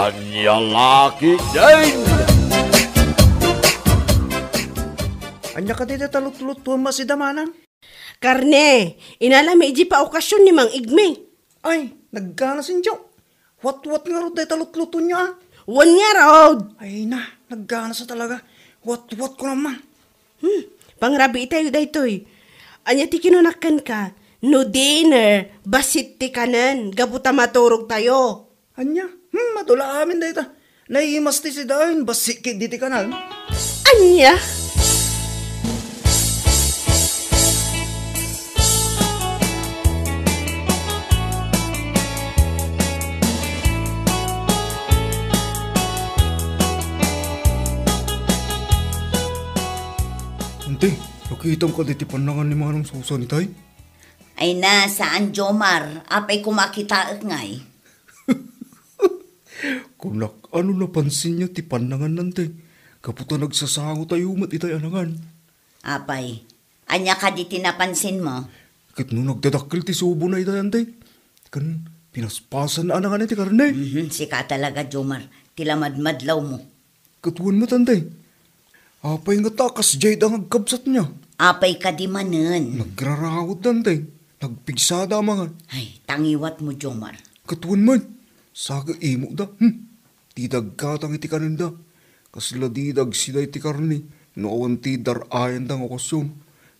Anyang laki din! Anya ka dito talut-lutuan si Damanang? Karne, inalami iji pa okasyon ni Mang Igme. Ay, nagkana sinjo. What nga ro dahil talut-lutuan niyo Wan nga raod. Ay na, nagkana sa talaga. What ko naman. Pangrabi tayo daytoy. Anya ti kinunakan ka, no dinner, basit ti kanan, gabuta maturog tayo. Anya, madula amin dahil ta. Naiimas ti si Dain, basikit di ti kanan. Anya? Ante, nakita mo ka diti panangan ni Manong Susan ni Tay? Ay na, saan Jomar? Apay kumakita ngay. Kunak, ano napansin niya ti panangan nante? Kaputa nagsasango tayo mat itay anangan. Apay, anya ka di tinapansin mo? Kit no nagdadakil ti subo na itay ante. Kan pinaspasan na anangan ti karne. Sika talaga Jomar, tilamadmadlaw mo. Katuan mo tante. Apay nga takas jayd ang agkabsat niya. Apay ka di manen. Nagrarawot tante. Nagpigsada mga. Ay, tangiwat mo Jomar. Katuan man. Saga imo da. Tidag katang iti kananda. Kasla didag sila iti karni. Noawan ti darayan dang okasyon.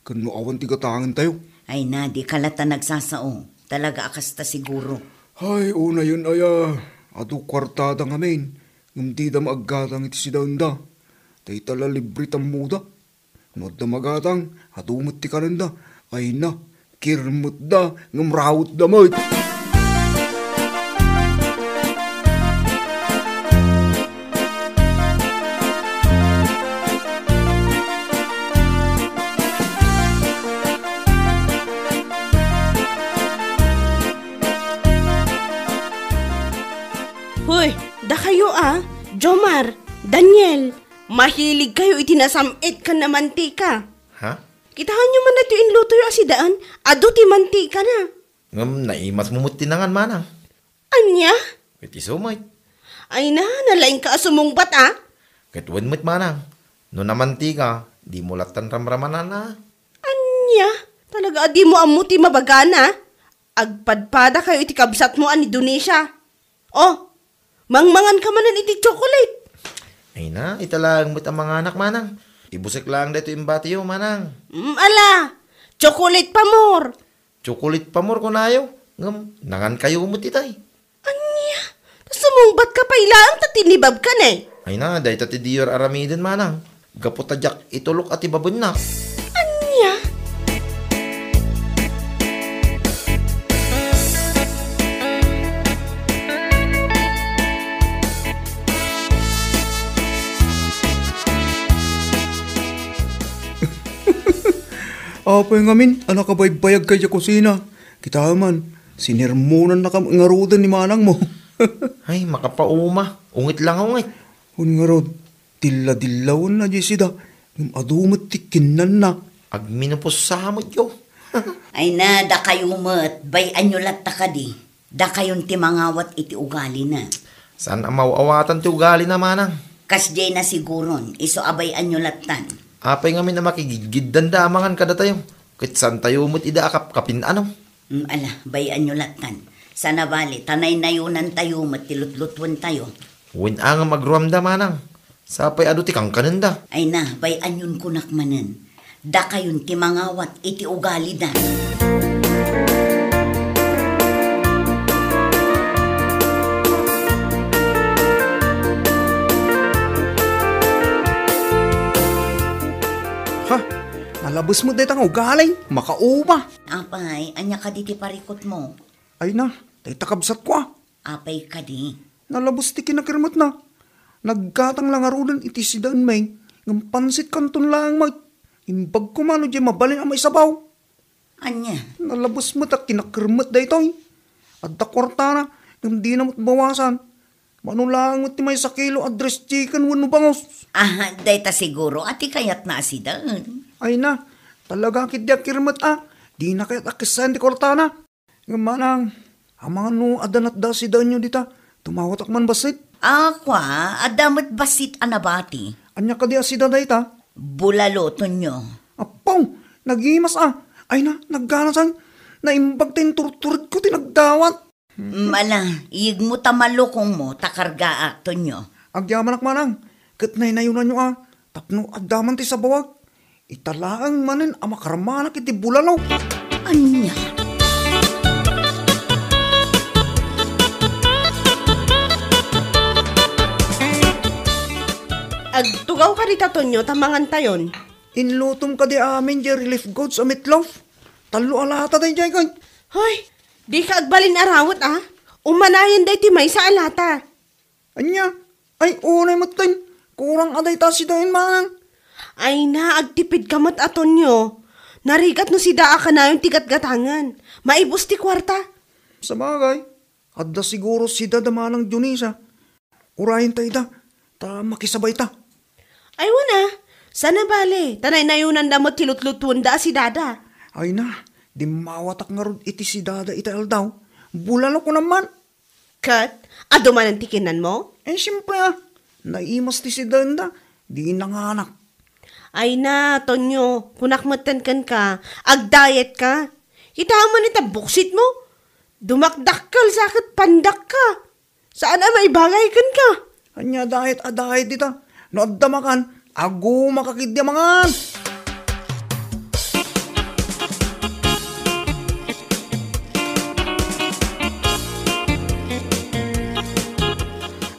Kan noawan ti katangan tayo. Ay na, di kalata nagsasao. Talaga akasta siguro. Ay, una yun aya. Ado kwartada ngamin. Ngumdi da maaggatang iti si Danda. Tay tala libre muda. Nood da magatang. Atumot ti kananda. Ay na. Kirmut da. Ngumrawot da mo't. Hoy, da kayo Jomar, Daniel, mahilig kayo itinasamit ka na mantika. Ha? Kitahan nyo man na ito inluto yung asidaan, ado ti mantika na. Ngam, naimas mo tinangan manang. Anya? Iti sumay. Ay na, nalaing ka asumungbat Katuan mo't manang. No namanti ka, di mo latan ramramanan na. Anya? Talaga adi mo amuti mabagana? Agpadpada kayo iti kabsat mo ani Indonesia. Oh, mangmangan ka manan iti chocolate. Ay na, italang mo't ang mga anak manang. Ibusik lang dito yung batiyo manang. Ala, chocolate pa more. Chocolate pa more kung ayaw. Ngam, nangan kayo mo't itay. Anya? Sumungbat ka pa ilaan tatinibab ka na Ay na, dahi tati diyor aramidin manang. Gaputadyak itulok at ibabon na. Anya? Apay ngamin, anak ka bayag kay kusina. Kita man, sinirmunan na ngarudan ni manang mo. Ay, makapauma. Ungit lang ungit. Ungarod, dilla-dillawan na Jesida. Yung adumat tikinan na. Agminupos sa hamot yo. Ay na, da kayo mat, bayan nyo latta ka di. Da kayon ti mangawat iti ugali na. Saan ang mauawatan ti ugali na manang? Kasjay na siguron, iso abayan nyo latan. Apay ngamin na makigigiddan da amangan kada tayo. Kit saan tayo mo't ida kapin ano? Ala, bayan nyo latan. Sana bali, tanay nayunan tayo, matilutlutuan tayo. Huwin ang magruamda manang. Sapay ado ti kang kananda. Ay na, bayan yun kunakmanan. Da kayon ti mangawat iti ugali dan. Ha? Nalabas mo dito ang ugalay. Makauma. Apay, anya ka di ti parikot mo. Ay na, tay takabsat ko Apay ka di. Nalabas ti kinakirmat na. Nagkatang lang arudan iti si Dan May. Ng pansit kanton lang may. Imbag ko mano di mabalin ang may sabaw. Anya? Nalabas mo ta kinakirmat da ito At da kwarta na. Ng di na mo't bawasan. Mano lang mo't ti may sakilo address chicken wano bangos. Day ta siguro ati kayat na asidaan. Ay na, talaga kit di akirmat Di na kaya't akisan di kwarta na. Ng manang, ang mga no adanat da si Dan nyo dita. Tumawat man basit. Aqua, adamot basit anabati. Anya ka di asida dayta. Bulalo tonyo. Apaw, nagimas Ay na, nagganasan. Naimbag tayong turturid ko tinagdawat. Mala, iyig mo tamalukong mo, takarga tonyo. Agyaman manang, kat nainayunan nyo tapno agdaman ti sa bawag. Italaang manin amakaramanak iti bulalaw. Anya? Agtugaw ka rita, Tonyo, tamangan tayon. Inlutom ka di amin di relief goods o meatloaf. Talo alata day jay kay. Hoy, di ka agbalin arawat Umanayan day ti may sa alata. Anya, ay unay matay. Kurang aday ta si dahin manang. Ay na, agtipid ka mat Tonyo. Narigat no si daa ka na yung tigat-gatangan. Maibos ti kwarta. Sa bagay, adda siguro si dadamanang Junisa. Urahin tayo da, ta makisabay ta. Ay wana, sana bale, tanay na yun ang damot tilutlutuan da si dada. Ay na, di mawatak nga rod iti si dada itaal daw. Bulalo ko naman. Kat, aduman ang tikinan mo? Siyempre naimas ti si danda, di nanganak. Ay na, Tonyo, kunakmatan kan ka, ag-diet ka. Kita mo nita buksit mo. Dumakdakkel sakit pandak ka. Saan may bagay kan ka? Anya dahit dita. No addamakan, ago makakidyamangan.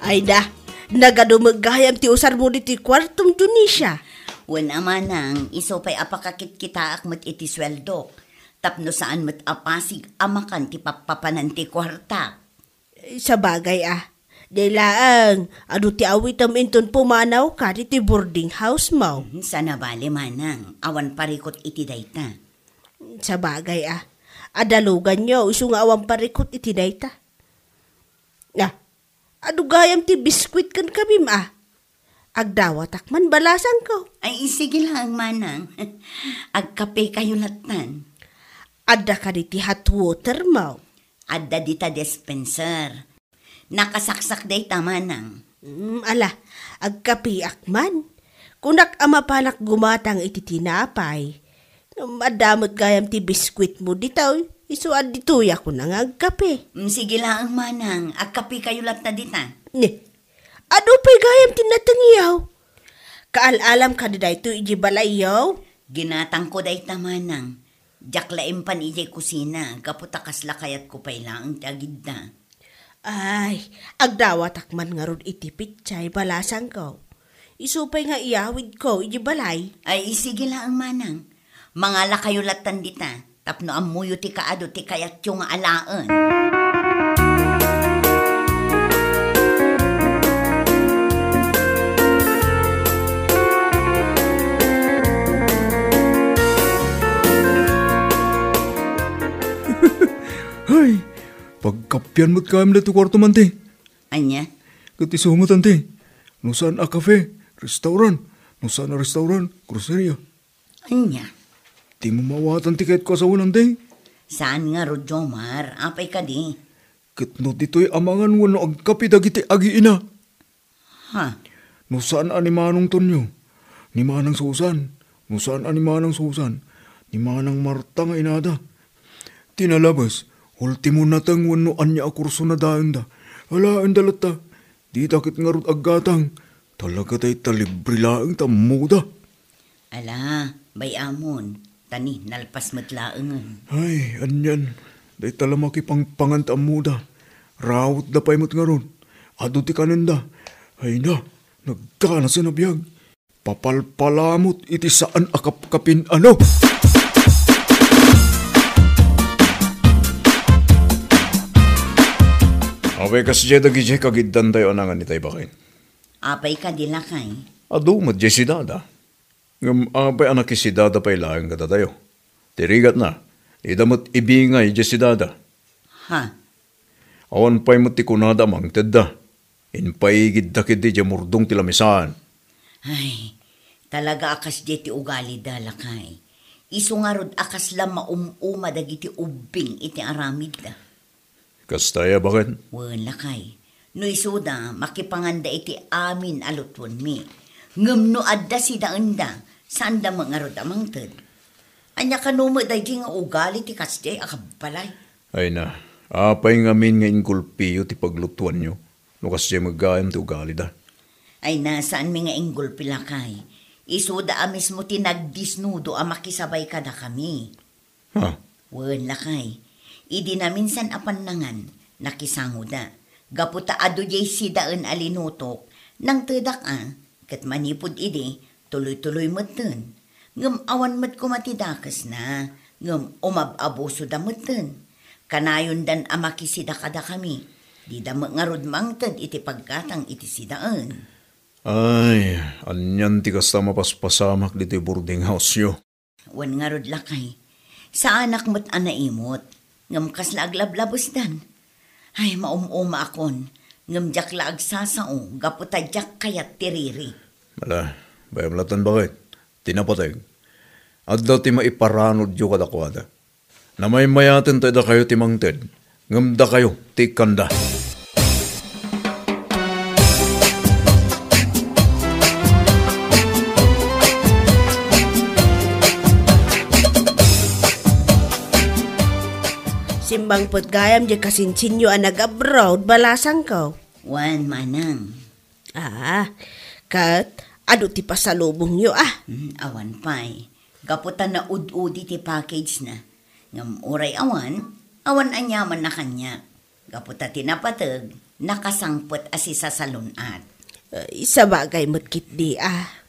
Ay da, nagadumagayam ti usar mo diti kwartong Tunisia. Wala manang, iso pa'y apakakit kita akmat iti sweldo. Tapno saan mat apasig amakan ti papapanan ti kwarta. Sa bagay Dailaang, ti awitam inton pumanaw ka diti boarding house mo. Sana bale manang, awan parikot iti dayta. Sa bagay adalugan nyo, iso nga awang parikot iti dayta. Adugayam ti biskwit kan kabim Agdawatak man balasan ko. Ay sige lang manang, agkape kayo latan. Adda ka diti hot water mo. Adda dita dispenser. Nakasaksak day tamanang. Agkape akman. Kunak amapanak gumatang iti tinapay. Madamot gayam ti biskwit mo ditaw. Isuad dituya ko nang agkape. Sige lang manang, agkape kayo lat na dita. Ano pa'y gayam tinatangiyaw? Kaalalam ka na ito iji balayaw? Ginatang ko day tamanang. Jaklaim pan iji kusina, kaputakas lakayat ko pa'y lang tagid na. Ay, agdawatak man nga ron itipit chay balasang ko. Isupay nga iyawid ko iji balay. Ay sige lang manang. Mga lakayo latan dita, tapno amuyo ti kaado ti kayat yung alaan. Ay, pagkapyan mo't kayam na ito kwarto man te. Anya? Katisumot ante. Nusan a cafe, restaurant. Nusan a restaurant, groceria. Anya? Di mo mawatan tiket ko sa unan te. Saan nga ro, Jomar? Apay ka di? Kitno dito'y amangan wano agkapi dagiti agi ina. Ha? Nusan ani manong Tonyo. Ni manang Susan. Nusan ani manang Susan. Ni manang Marta nga inada. Tinalabas. Ultimo natang wano anya akurso na daan da. Hala, ang dalata. Di takit nga rot aggatang. Talaga tayo talibri laang tamuda. Ala, bay amon. Tani, nalpas matlaangan. Ay, anyan. Day talamaki pang panganta amuda. Rawot da pa'y mat nga ron. Ado ti kananda. Ay na, nagkana sa nabiyag. Papalpalamot iti saan akapkapin ano. Away kas jay dagi jay kagiddan tayo anangan ni tayo bakain. Apay ka di lakay. Ado mat jay si dada. Ngam apay anak si dada pa'y laang kata tayo. Tirigat na. Idamot ibingay jay si dada. Ha? Awan pa'y mat ti kunada mang tedda. Inpay gidda kidi jay murdong tilamisaan. Ay, talaga akas di ti ugali da lakay. Isu nga rod akas lang maumuma dagiti ubing iti aramid da. Kastaya bakit? Wala kay. No isuda, makipanganda iti amin alutwon mi. Ngem no adda si daenda, saan da mga rod amang tad. Anya kanuma day di nga ugali ti kasday akabbalay. Ay na, apay ngamin nga ingkulpiyo ti paglutuan nyo. No kasi magayam ti ugali da. Ay na, saan mi nga inggol pilakay. Isuda amis mo tinagdisnudo a makisabay ka na kami. Ha? Wen lakay. Idi na minsan apanangan, nakisango da. Gaputa ado jay sidaan alinutok, nang tedak kat manipod idi, tuloy-tuloy meten. Ngem awan met kumatidakas na, ngem umab-abuso da meten. Kanayon dan amakisida kada kami, di da ngarod mangted iti pagkatang iti sidaan. Ay, anyan ti kasta mapaspasamak dito boarding house yo. Wan ngarod lakay, sa anak mo't anaimot, ngem kasla aglablabos dan. Ay, maumuma akon, ngem jak la agsasao, gaputa jak kayat tiriri. Mala, bayam latan bakit? Tinapateg. At daw ti maiparanod yo kadakwada. Na may mayatin tayo da kayo ti mangted, ngem da kayo ti kanda. Simbang put gayam di kasinsinyo ang nag-abroad, balasang ko. Wan manang. Kat, ado ti pasalubong nyo Awan pa'y. Gaputa na ud-udi ti package na. Ngam uray awan anyaman na kanya. Gaputa tinapatag, nakasangpot asi sa salunat. Isa bagay mo't di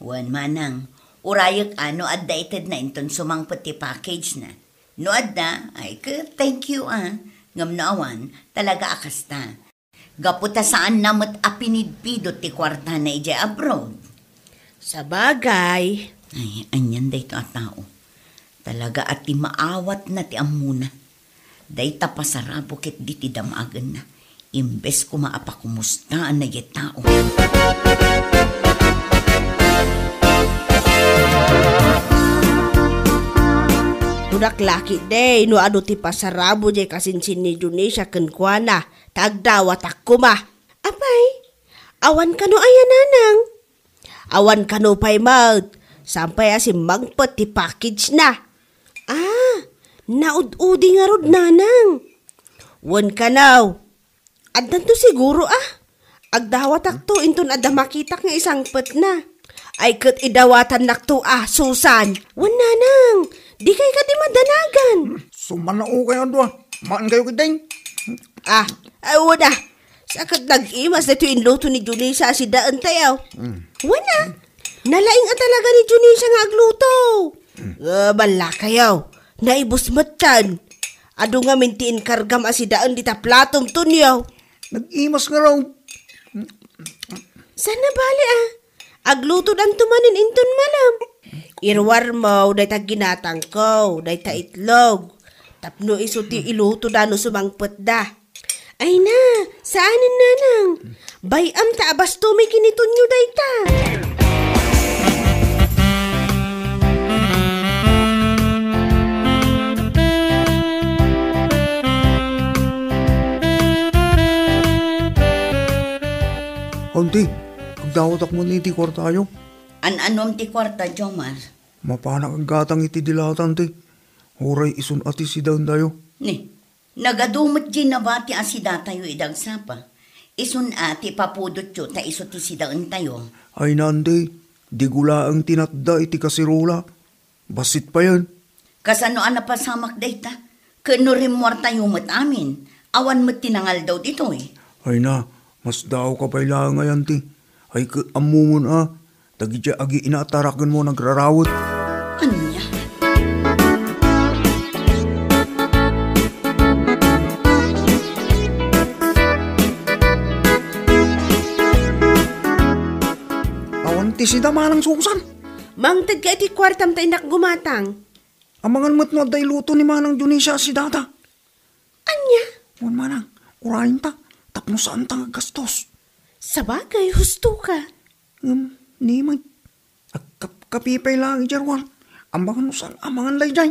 Wan manang, urayak adda ited na inton sumangpot ti package na. No adda, ay thank you Ngam na awan, talaga akasta. Gaputa saan namot apinidpidot ti kwarta na ija abroad. Sa bagay. Ay, anyan day to at tao. Talaga at ti maawat na ti amuna. Day tapasarabo kit di ti damagan na. Imbes ko maapakumusta na yet tao. Kunak laki day, no ano ti pasarabo jay kasinsin ni Junisha kenkwana, tagdawat akuma. Apay, awan ka no ayan nanang. Awan ka no pay mag, sampay asim magpot ti package na. Naud-udi nga rod nanang. Wan ka now. Addan to siguro agdawat akto inton adda makitak nga isang pet na. Ay kat idawatan nakto Susan. Wan nanang. Di kay ka di madanagan. Sumanao kayo doon. Maan kayo kiting. Wala. Sakat nag-imas na ito inluto ni Junisa si daan tayo. Wala. Nalaing talaga ni Junisa nga agluto. Bala kayo. Naibos matan. Ado nga mintiin kargam asi daan di ta platom tunyaw. Nag-imas nga raw. Sana bali agluto dan tumanin inton malam. Irwar mo, day ta ginatang ko, day ta itlog. Tapno isuti iluto dano sumangpot da. Ay na, saanin nanang? Bayam ta abas tumay kinitun nyo day ta. Kunti, agdawat ak mo ni ti kwartayo. Anom ti kwarta, Jomar? Mapanak ang gatang iti dilatan ti. Huray isun ati si daun tayo. Ni, nagadumot ginabati asida tayo idagsapa. Isun ati papudot yo ta iso ti sidaan tayo. Ay nandi, di gula ang tinatda iti kasirula. Basit pa yan. Kasano pasamak dayta? Kano rimwar tayo mat amin. Awan mat tinangal daw dito Ay na, mas daw ka pa ilang ngayon ti. Ay amungon Tagidya agi inaatarakan mo nagrarawot. Ano niya? Awan ti sida manang Susan. Mangtad ka iti kwartam tayo gumatang. Amangan mo't no day luto ni manang Junisha si data. Anya? Wan manang, urahin ta. Tapno saan ta gastos. Sabagay, husto ka. Ni may kapipay lang ijarwan. Ambangan usan, amangan lay jay.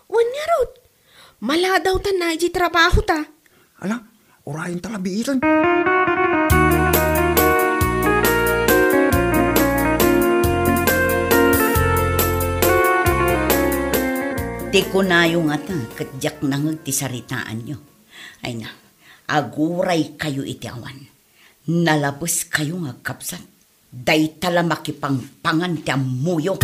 Wan nga rod. Mala daw ta na trabaho ta. Ala, orahin talabiiran. Di ko na yung katjak nangag ti saritaan nyo. Ay na, aguray kayo iti awan. Nalabos kayo nga kapsat. Day tala makipangpangan ti amuyo.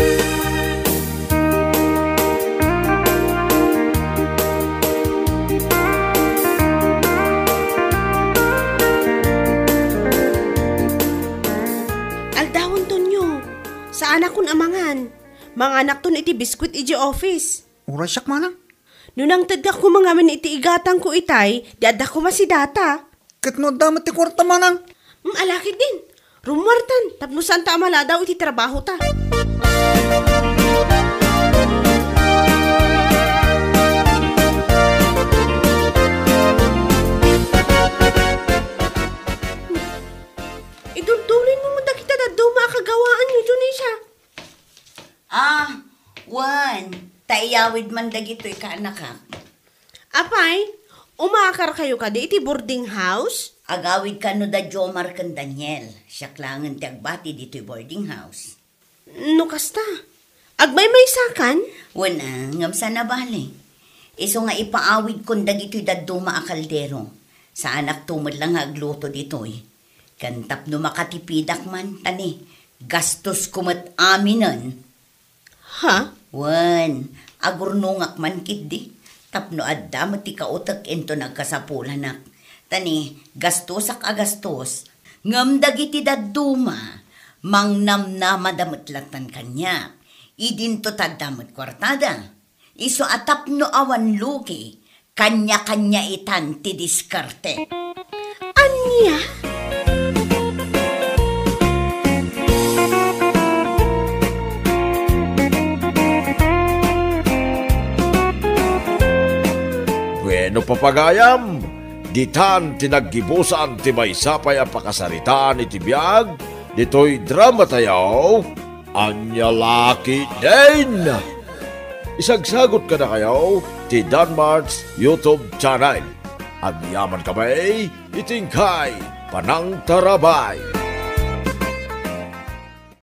Aldawon to nyo. Sa anak kun amangan. Mga anak ton iti biskwit iti office. Oray siyak manang. Nunang tadak ko mga man iti igatang ko itay, di adak ko masidata. Kat no damat ti kwarta manang. Alakid din. Rumwartan, tapno santa amala daw iti trabaho ta. Iduldurin mo muna kita na daw makagawaan nyo, Junisha. Wan, taiyawid man dagito'y kaanak ha. Apay, umakar kayo ka di iti boarding house? Agawid ka no da Jomar kan Daniel. Siya klangan ti agbati dito'y boarding house. No kasta, agbay may sakan? Wana, ngam sana bali. Iso nga ipaawid kon dagito'y daduma a kaldero. Sa anak tumad lang agluto dito'y. Kantap no makatipidak man, tani. Gastos kumat aminan. Ha? Wan, agurnungak man kiddi. Tapno adda mo ti kautak ento nagkasapulanak. Tani, gastosak agastos. Ngam dagiti daduma. Mangnam na madamutlatan kanya. Idinto tadamot kwartada. Iso atap no awan lugi. Kanya-kanya itan ti diskarte. Anya? Bueno papagayam, ditan tinaggibusan ti maysapay a pakasaritaan iti biag, dito'y drama tayo, Anya Laki din! Isagsagot ka na kayo ti Danmar's YouTube channel. Agyaman kamay, itingkay, panang tarabay.